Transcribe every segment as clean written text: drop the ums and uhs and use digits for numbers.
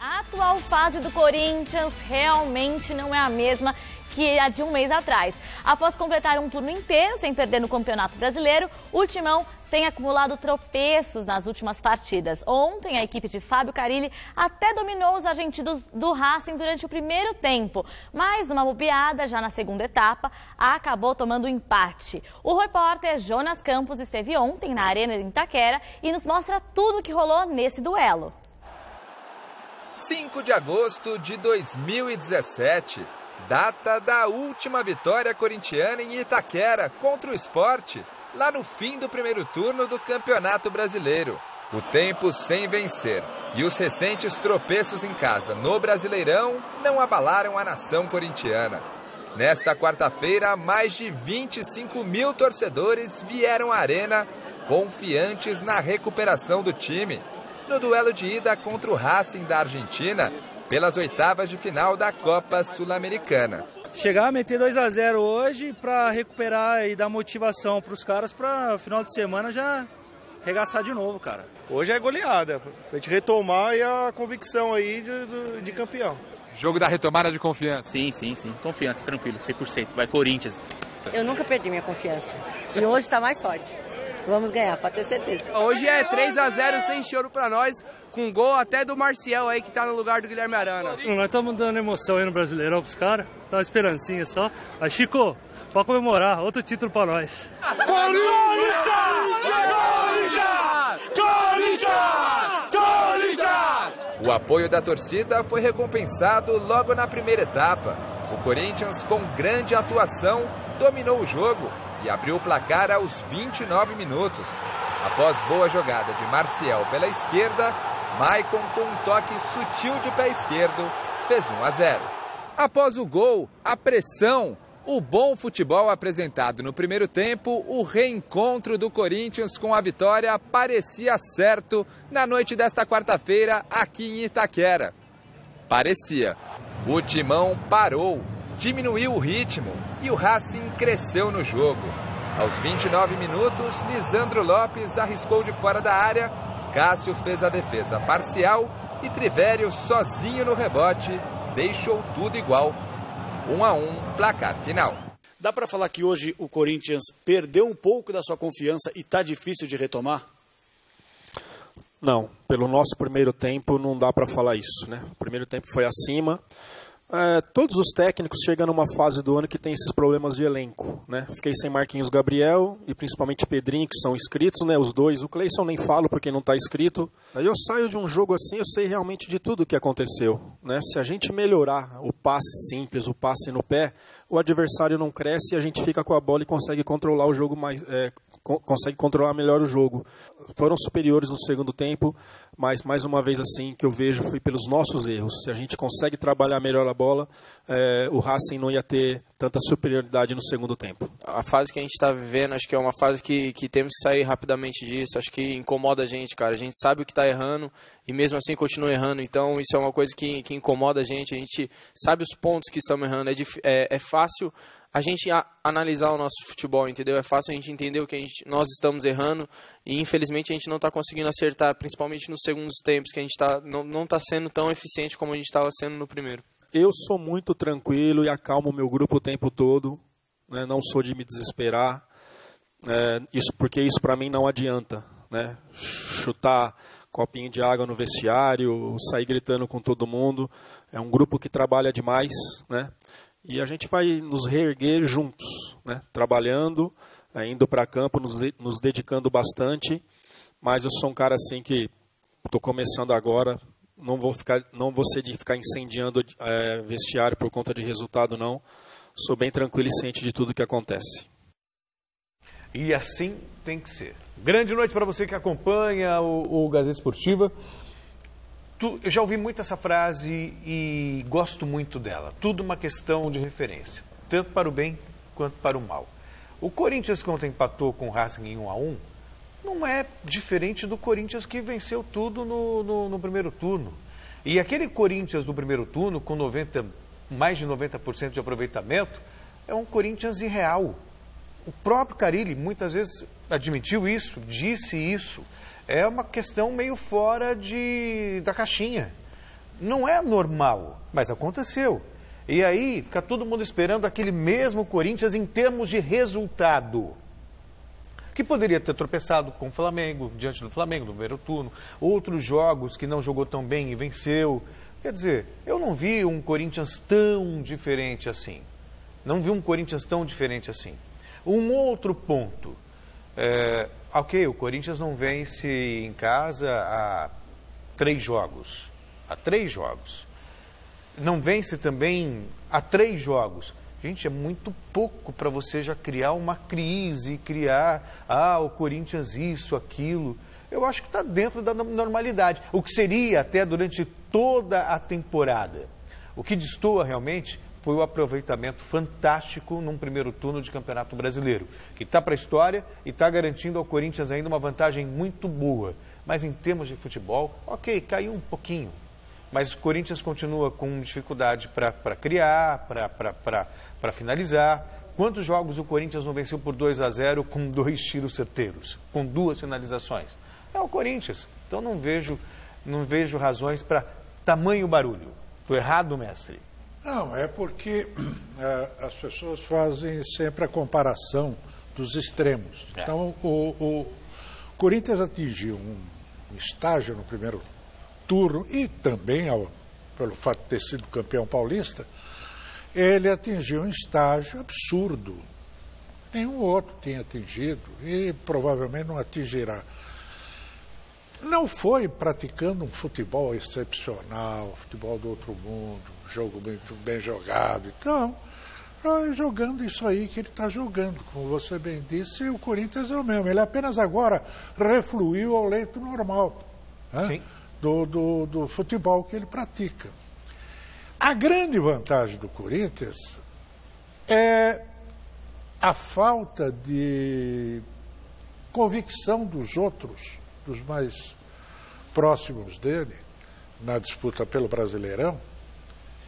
A atual fase do Corinthians realmente não é a mesma que a de um mês atrás. Após completar um turno inteiro sem perder no Campeonato Brasileiro, o Timão tem acumulado tropeços nas últimas partidas. Ontem, a equipe de Fábio Carille até dominou os argentinos do Racing durante o primeiro tempo, mas uma bobeada já na segunda etapa acabou tomando empate. O repórter Jonas Campos esteve ontem na Arena de Itaquera e nos mostra tudo o que rolou nesse duelo. 5 de agosto de 2017, data da última vitória corintiana em Itaquera contra o Sport, lá no fim do primeiro turno do Campeonato Brasileiro. O tempo sem vencer e os recentes tropeços em casa no Brasileirão não abalaram a nação corintiana. Nesta quarta-feira, mais de 25 mil torcedores vieram à arena confiantes na recuperação do time no duelo de ida contra o Racing da Argentina pelas oitavas de final da Copa Sul-Americana. Chegar a meter 2-0 hoje para recuperar e dar motivação para os caras para final de semana já regaçar de novo, cara. Hoje é goleada, pra gente retomar e a convicção aí de campeão. Jogo da retomada de confiança. Sim. Confiança, tranquilo, 100%. Vai Corinthians. Eu nunca perdi minha confiança. E hoje está mais forte. Vamos ganhar, pode ter certeza. Hoje é 3-0 sem choro pra nós, com gol até do Marcial aí, que tá no lugar do Guilherme Arana. Nós estamos dando emoção aí no Brasileirão pros caras, dá uma esperancinha só. Aí, Chico, pode comemorar, outro título pra nós. O apoio da torcida foi recompensado logo na primeira etapa. O Corinthians, com grande atuação, dominou o jogo e abriu o placar aos 29 minutos. Após boa jogada de Marcial pela esquerda, Maicon, com um toque sutil de pé esquerdo, fez 1-0. Após o gol, a pressão, o bom futebol apresentado no primeiro tempo, o reencontro do Corinthians com a vitória parecia certo na noite desta quarta-feira aqui em Itaquera. Parecia. O Timão parou, diminuiu o ritmo e o Racing cresceu no jogo. Aos 29 minutos, Lisandro Lopes arriscou de fora da área, Cássio fez a defesa parcial e Trivério, sozinho no rebote, deixou tudo igual. 1-1, placar final. Dá para falar que hoje o Corinthians perdeu um pouco da sua confiança e está difícil de retomar? Não, pelo nosso primeiro tempo não dá para falar isso, né? O primeiro tempo foi acima. Todos os técnicos chegam numa fase do ano que tem esses problemas de elenco, né? Fiquei sem Marquinhos Gabriel e principalmente Pedrinho, que são inscritos, né? Os dois. O Cleison nem falo porque não está inscrito. Aí eu saio de um jogo assim, eu sei realmente de tudo o que aconteceu, né? Se a gente melhorar o passe simples, o passe no pé, o adversário não cresce e a gente fica com a bola e consegue controlar o jogo consegue controlar melhor o jogo. Foram superiores no segundo tempo, mas mais uma vez assim que eu vejo foi pelos nossos erros. Se a gente consegue trabalhar melhor a bola, o Racing não ia ter tanta superioridade no segundo tempo. A fase que a gente está vivendo, acho que é uma fase que temos que sair rapidamente disso. Acho que incomoda a gente, cara. A gente sabe o que está errando e mesmo assim continua errando. Então isso é uma coisa que incomoda a gente sabe os pontos que estamos errando. É fácil a gente analisar o nosso futebol, entendeu? É fácil a gente entender o que nós estamos errando e infelizmente a gente não está conseguindo acertar, principalmente nos segundos tempos, que a gente não está sendo tão eficiente como a gente estava sendo no primeiro. Eu sou muito tranquilo e acalmo o meu grupo o tempo todo, né? Não sou de me desesperar, porque isso para mim não adianta, né? Chutar copinho de água no vestiário, sair gritando com todo mundo, é um grupo que trabalha demais, né? E a gente vai nos reerguer juntos, né? Trabalhando, indo para campo, nos dedicando bastante. Mas eu sou um cara assim que estou começando agora, não vou ser de ficar incendiando vestiário por conta de resultado, não. Sou bem tranquilo e ciente de tudo que acontece. E assim tem que ser. Grande noite para você que acompanha o Gazeta Esportiva. Eu já ouvi muito essa frase e gosto muito dela. Tudo uma questão de referência, tanto para o bem quanto para o mal. O Corinthians, quando empatou com o Racing em 1-1, não é diferente do Corinthians que venceu tudo no primeiro turno. E aquele Corinthians do primeiro turno, com mais de 90% de aproveitamento, é um Corinthians irreal. O próprio Carille muitas vezes admitiu isso, disse isso. É uma questão meio fora da caixinha. Não é normal, mas aconteceu. E aí fica todo mundo esperando aquele mesmo Corinthians em termos de resultado. Que poderia ter tropeçado com o Flamengo, diante do Flamengo, no primeiro turno. Outros jogos que não jogou tão bem e venceu. Quer dizer, eu não vi um Corinthians tão diferente assim. Não vi um Corinthians tão diferente assim. Um outro ponto. Ok, o Corinthians não vence em casa há 3 jogos. Há 3 jogos. Não vence também há 3 jogos. Gente, é muito pouco para você já criar uma crise, criar, o Corinthians isso, aquilo. Eu acho que está dentro da normalidade. O que seria até durante toda a temporada. O que destoa realmente foi o aproveitamento fantástico num primeiro turno de Campeonato Brasileiro, que está para a história e está garantindo ao Corinthians ainda uma vantagem muito boa. Mas em termos de futebol, ok, caiu um pouquinho. Mas o Corinthians continua com dificuldade para criar, para finalizar. Quantos jogos o Corinthians não venceu por 2-0 com 2 tiros certeiros, com 2 finalizações? É o Corinthians. Então não vejo razões para tamanho barulho. Estou errado, mestre? Não, é porque as pessoas fazem sempre a comparação dos extremos. Então o Corinthians atingiu um estágio no primeiro turno e também, pelo fato de ter sido campeão paulista, ele atingiu um estágio absurdo. Nenhum outro tinha atingido e provavelmente não atingirá. Não foi praticando um futebol excepcional, futebol do outro mundo, jogo muito bem jogado. Então, jogando isso aí que ele está jogando. Como você bem disse, o Corinthians é o mesmo. Ele apenas agora refluiu ao leito normal. Sim. Do futebol que ele pratica. A grande vantagem do Corinthians é a falta de convicção dos outros, dos mais próximos dele, na disputa pelo Brasileirão,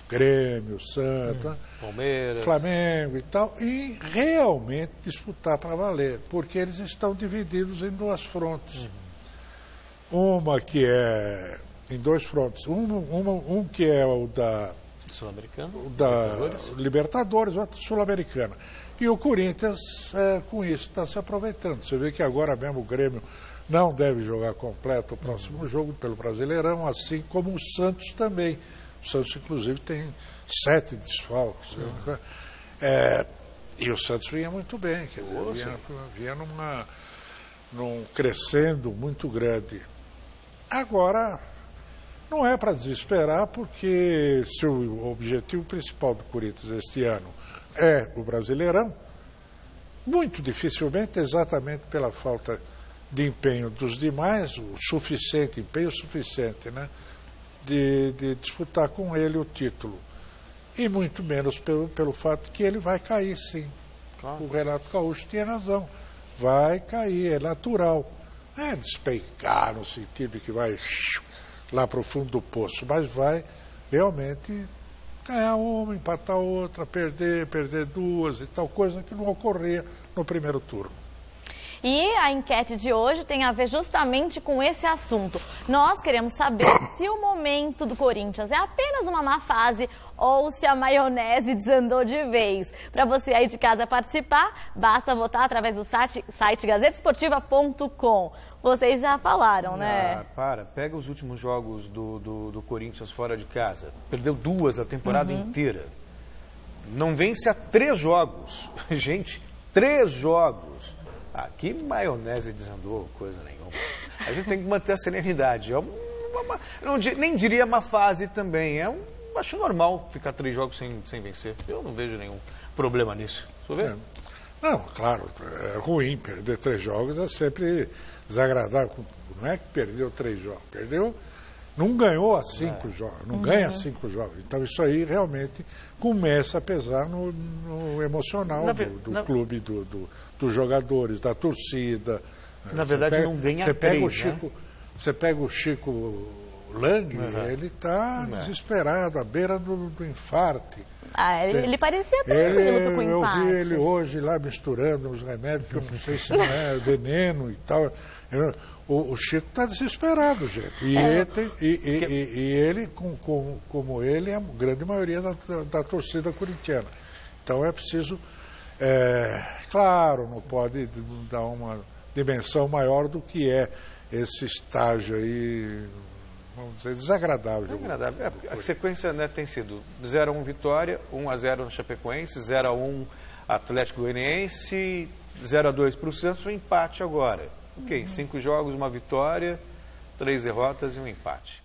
Grêmio, Santos, Palmeiras, Flamengo e tal, e realmente disputar para valer, porque eles estão divididos em 2 frontes. Uma que é em 2 frontes. Um que é o da Sul-Americano, Libertadores, outro Sul-Americana. E o Corinthians, com isso, está se aproveitando. Você vê que agora mesmo o Grêmio não deve jogar completo o próximo jogo pelo Brasileirão, assim como o Santos também. O Santos, inclusive, tem 7 desfalques. E o Santos vinha muito bem, quer dizer, vinha num crescendo muito grande. Agora, não é para desesperar, porque se o objetivo principal do Corinthians este ano é o Brasileirão, muito dificilmente, exatamente pela falta de empenho dos demais, empenho suficiente, né, de disputar com ele o título. E muito menos pelo fato que ele vai cair, sim. Claro. O Renato Gaúcho tinha razão. Vai cair, é natural. É despencar no sentido que vai lá para o fundo do poço, mas vai realmente ganhar uma, empatar outra, perder 2 e tal, coisa que não ocorria no primeiro turno. E a enquete de hoje tem a ver justamente com esse assunto. Nós queremos saber se o momento do Corinthians é apenas uma má fase ou se a maionese desandou de vez. Para você aí de casa participar, basta votar através do site gazetesportiva.com. Vocês já falaram, né? Pega os últimos jogos do Corinthians fora de casa. Perdeu 2 a temporada inteira. Não vence há 3 jogos. Gente, 3 jogos. Que maionese desandou, coisa nenhuma. A gente tem que manter a serenidade. Nem diria uma fase também. Acho normal ficar 3 jogos sem vencer. Eu não vejo nenhum problema nisso. Você vê? Não, claro, é ruim. Perder 3 jogos é sempre desagradável. Não é que perdeu 3 jogos. Não ganhou a 5 jogos. Não ganha 5 jogos. Então isso aí realmente começa a pesar no emocional do clube, dos jogadores, da torcida. Na verdade, não ganha 3, né? Você pega o Chico Lang, ele está desesperado, à beira do infarte. Ele parecia tranquilo com o infarte. Eu vi ele hoje lá misturando os remédios, que eu não sei se não é veneno e tal. O Chico está desesperado, gente. E ele, como ele, é a grande maioria da torcida corintiana. Então é preciso, claro, não pode dar uma dimensão maior do que é esse estágio aí, vamos dizer, desagradável. Desagradável. A sequência, né, tem sido 0-1 Vitória, 1-0 no Chapecoense, 0-1 Atlético Goianiense, 0-2 para o Santos, um empate agora. 5 jogos, uma vitória, 3 derrotas e um empate.